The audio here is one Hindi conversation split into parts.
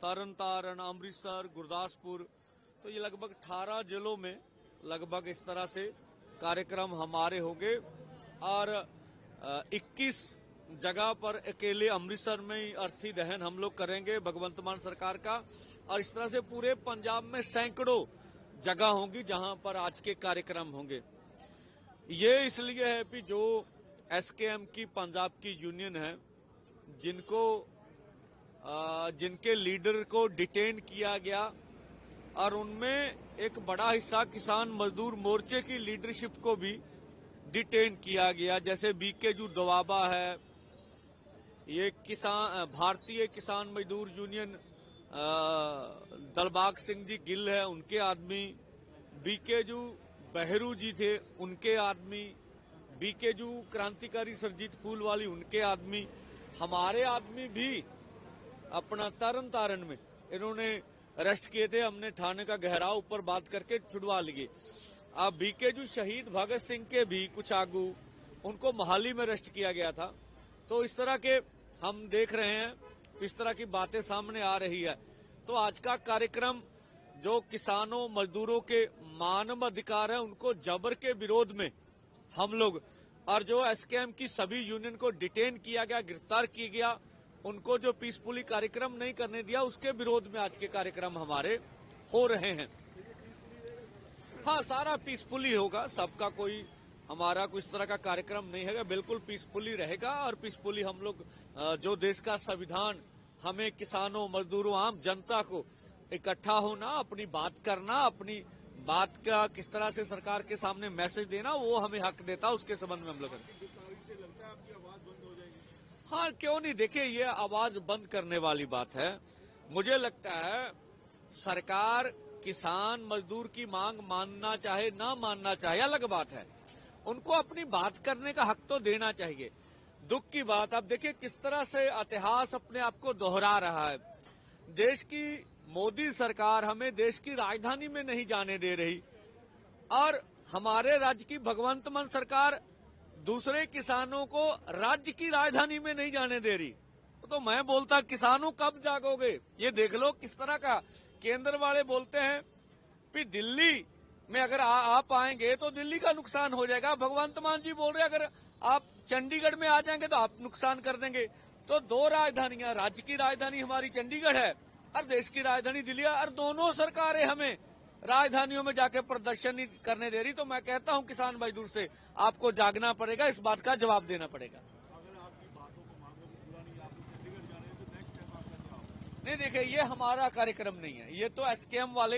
तरन तारण, अमृतसर, गुरदासपुर, तो ये लगभग 18 जिलों में लगभग इस तरह से कार्यक्रम हमारे होंगे और 21 जगह पर अकेले अमृतसर में ही अर्थी दहन हम लोग करेंगे भगवंत मान सरकार का। और इस तरह से पूरे पंजाब में सैकड़ों जगह होंगी जहां पर आज के कार्यक्रम होंगे। ये इसलिए है कि जो एसकेएम की पंजाब की यूनियन है, जिनके लीडर को डिटेन किया गया और उनमें एक बड़ा हिस्सा किसान मजदूर मोर्चे की लीडरशिप को भी डिटेन किया गया, जैसे बीकेजू दोवाबा है, ये भारतीय किसान मजदूर यूनियन दलबाग सिंह जी गिल है, उनके आदमी, बीकेजू बहरू जी थे, उनके आदमी, बीकेजू क्रांतिकारी सरजीत फूलवाली, उनके आदमी, हमारे आदमी भी अपना तरन तारण में इन्होंने अरेस्ट किए थे। हमने थाने का गहराव ऊपर बात करके छुड़वा लिए। अब बीकेजू शहीद भगत सिंह के भी कुछ आगू, उनको मोहाली में अरेस्ट किया गया था। तो इस तरह के हम देख रहे हैं, इस तरह की बातें सामने आ रही है। तो आज का कार्यक्रम जो किसानों मजदूरों के मानव अधिकार है उनको जबर के विरोध में हम लोग, और जो एसकेएम की सभी यूनियन को डिटेन किया गया, गिरफ्तार किया गया, उनको जो पीसफुली कार्यक्रम नहीं करने दिया, उसके विरोध में आज के कार्यक्रम हमारे हो रहे हैं। हाँ, सारा पीसफुली होगा, सबका कोई हमारा कोई इस तरह का कार्यक्रम नहीं है, बिल्कुल पीसफुली रहेगा। और पीसफुली हम लोग जो देश का संविधान हमें किसानों मजदूरों आम जनता को इकट्ठा होना, अपनी बात करना, अपनी बात का किस तरह से सरकार के सामने मैसेज देना, वो हमें हक देता, उसके संबंध में हम लोग हाँ क्यों नहीं। देखिए, ये आवाज बंद करने वाली बात है। मुझे लगता है सरकार किसान मजदूर की मांग मानना चाहे ना मानना चाहे अलग बात है, उनको अपनी बात करने का हक तो देना चाहिए। दुख की बात, अब देखिए किस तरह से इतिहास अपने आप को दोहरा रहा है। देश की मोदी सरकार हमें देश की राजधानी में नहीं जाने दे रही, और हमारे राज्य की भगवंत मान सरकार दूसरे किसानों को राज्य की राजधानी में नहीं जाने दे रही। तो मैं बोलता, किसानों कब जागोगे? ये देख लो किस तरह का केंद्र वाले बोलते हैं कि दिल्ली में अगर आप आएंगे तो दिल्ली का नुकसान हो जाएगा। भगवंत मान जी बोल रहे अगर आप चंडीगढ़ में आ जाएंगे तो आप नुकसान कर देंगे। तो दो राजधानियां, राज्य की राजधानी हमारी चंडीगढ़ है और देश की राजधानी दिल्ली है, और दोनों सरकारें हमें राजधानियों में जाके प्रदर्शन नहीं करने दे रही। तो मैं कहता हूं किसान मजदूर से, आपको जागना पड़ेगा, इस बात का जवाब देना पड़ेगा। अगर आपकी बातों को मांगों को पूरा नहीं, आपको चंडीगढ़ जाना है तो नेक्स्ट स्टेप आपका क्या होगा? नहीं, देखिए, ये हमारा कार्यक्रम नहीं है, ये तो एसकेएम वाले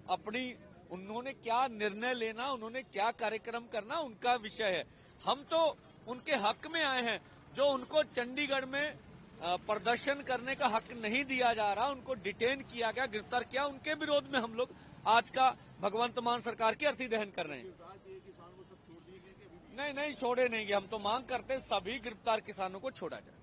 अपनी, उन्होंने क्या निर्णय लेना, उन्होंने क्या कार्यक्रम करना, उनका विषय है। हम तो उनके हक में आए हैं। जो उनको चंडीगढ़ में प्रदर्शन करने का हक नहीं दिया जा रहा, उनको डिटेन किया गया, गिरफ्तार किया, उनके विरोध में हम लोग आज का भगवंत मान सरकार की अर्थी दहन कर रहे हैं। नहीं, छोड़े नहीं गए। हम तो मांग करते सभी गिरफ्तार किसानों को छोड़ा जाए।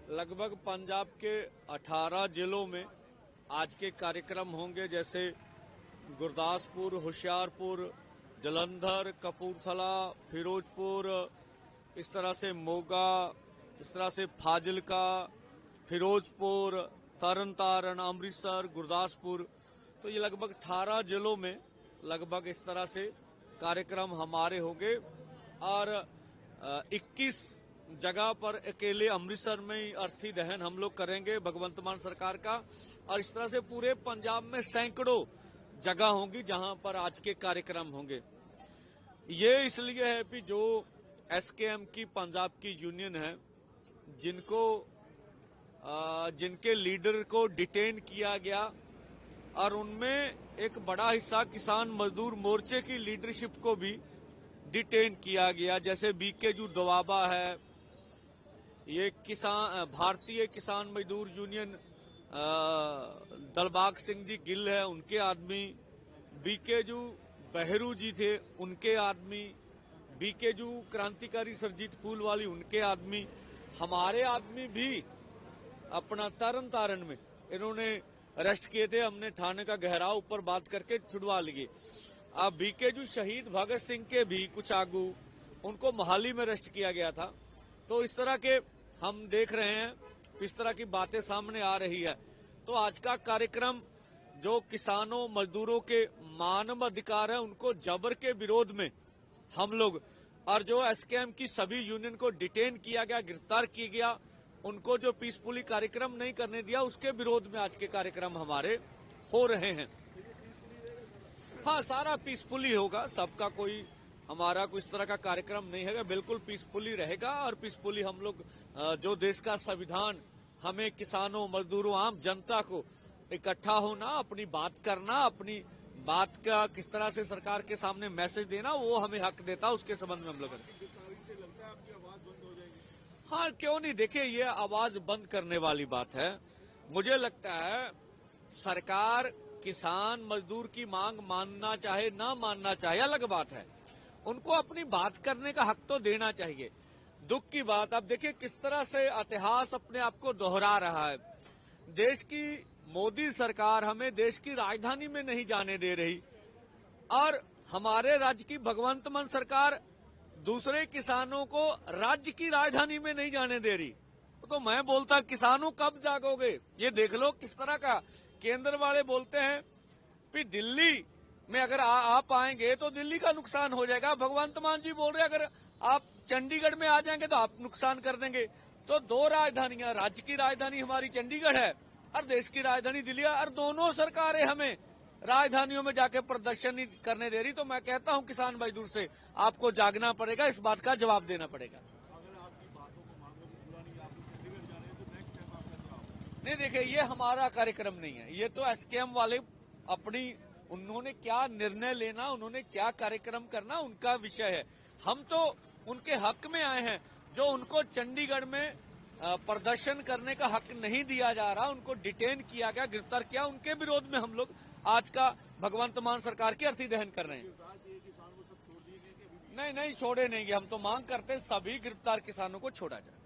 लगभग पंजाब के 18 जिलों में आज के कार्यक्रम होंगे, जैसे गुरदासपुर, होशियारपुर, जलंधर, कपूरथला, फिरोजपुर, इस तरह से मोगा, इस तरह से फाजिलका, फिरोजपुर, तरन तारण, अमृतसर, गुरदासपुर, तो ये लगभग 18 जिलों में लगभग इस तरह से कार्यक्रम हमारे होंगे। और 21 जगह पर अकेले अमृतसर में ही अर्थी दहन हम लोग करेंगे भगवंत मान सरकार का। और इस तरह से पूरे पंजाब में सैकड़ों जगह होंगी जहां पर आज के कार्यक्रम होंगे। ये इसलिए है कि जो एसकेएम की पंजाब की यूनियन है, जिनके लीडर को डिटेन किया गया और उनमें एक बड़ा हिस्सा किसान मजदूर मोर्चे की लीडरशिप को भी डिटेन किया गया, जैसे बीकेजू दोवाबा है, ये भारतीय किसान मजदूर यूनियन दलबाग सिंह जी गिल है, उनके आदमी, बीकेजू बहरू जी थे, उनके आदमी, बीकेजू क्रांतिकारी सरजीत फूल वाली, उनके आदमी, हमारे आदमी भी अपना तरन तारण में इन्होंने अरेस्ट किए थे। हमने थाने का गहराव ऊपर बात करके छुड़वा लिए। अब बीकेजू शहीद भगत सिंह के भी कुछ आगू, उनको मोहाली में अरेस्ट किया गया था। तो इस तरह के हम देख रहे हैं, इस तरह की बातें सामने आ रही है। तो आज का कार्यक्रम जो किसानों मजदूरों के मानव अधिकार है उनको जबर के विरोध में हम लोग, और जो एसकेएम की सभी यूनियन को डिटेन किया गया, गिरफ्तार किया गया, उनको जो पीसफुली कार्यक्रम नहीं करने दिया, उसके विरोध में आज के कार्यक्रम हमारे हो रहे हैं। हाँ, सारा पीसफुली होगा, सबका कोई हमारा कोई इस तरह का कार्यक्रम नहीं है, बिल्कुल पीसफुली रहेगा। और पीसफुली हम लोग जो देश का संविधान हमें किसानों मजदूरों आम जनता को इकट्ठा होना, अपनी बात करना, अपनी बात का किस तरह से सरकार के सामने मैसेज देना, वो हमें हक देता, उसके संबंध में हम लोग से लगता है आपकी आवाज बंद हो जाएगी। हाँ, क्यों नहीं। देखिए, ये आवाज बंद करने वाली बात है। मुझे लगता है सरकार किसान मजदूर की मांग मानना चाहे ना मानना चाहे अलग बात है, उनको अपनी बात करने का हक तो देना चाहिए। दुख की बात, अब देखिए किस तरह से इतिहास अपने आप को दोहरा रहा है। देश की मोदी सरकार हमें देश की राजधानी में नहीं जाने दे रही, और हमारे राज्य की भगवंत मान सरकार दूसरे किसानों को राज्य की राजधानी में नहीं जाने दे रही। तो मैं बोलता, किसानों कब जागोगे? ये देख लो किस तरह का केंद्र वाले बोलते हैं कि दिल्ली में अगर आप आएंगे तो दिल्ली का नुकसान हो जाएगा। भगवंत मान जी बोल रहे अगर आप चंडीगढ़ में आ जाएंगे तो आप नुकसान कर देंगे। तो दो राजधानियां, राज्य की राजधानी हमारी चंडीगढ़ है और देश की राजधानी दिल्ली है, और दोनों सरकारें हमें राजधानियों में जाके प्रदर्शन नहीं करने दे रही। तो मैं कहता हूं किसान मजदूर से, आपको जागना पड़ेगा, इस बात का जवाब देना पड़ेगा। अगर आपकी बातों को मांगों की पूरा नहीं, आप चंडीगढ़ जा रहे हैं तो नेक्स्ट स्टेप आपका क्या होगा? नहीं, देखिए, ये हमारा कार्यक्रम नहीं है, ये तो एसकेएम वाले अपनी, उन्होंने क्या निर्णय लेना, उन्होंने क्या कार्यक्रम करना, उनका विषय है। हम तो उनके हक में आए हैं। जो उनको चंडीगढ़ में प्रदर्शन करने का हक नहीं दिया जा रहा, उनको डिटेन किया गया, गिरफ्तार किया, उनके विरोध में हम लोग आज का भगवंत मान सरकार की अर्थी दहन कर रहे हैं। किसान को सब छोड़ दिए गए कि अभी नहीं, छोड़े नहीं गए। हम तो मांग करते सभी गिरफ्तार किसानों को छोड़ा जाए।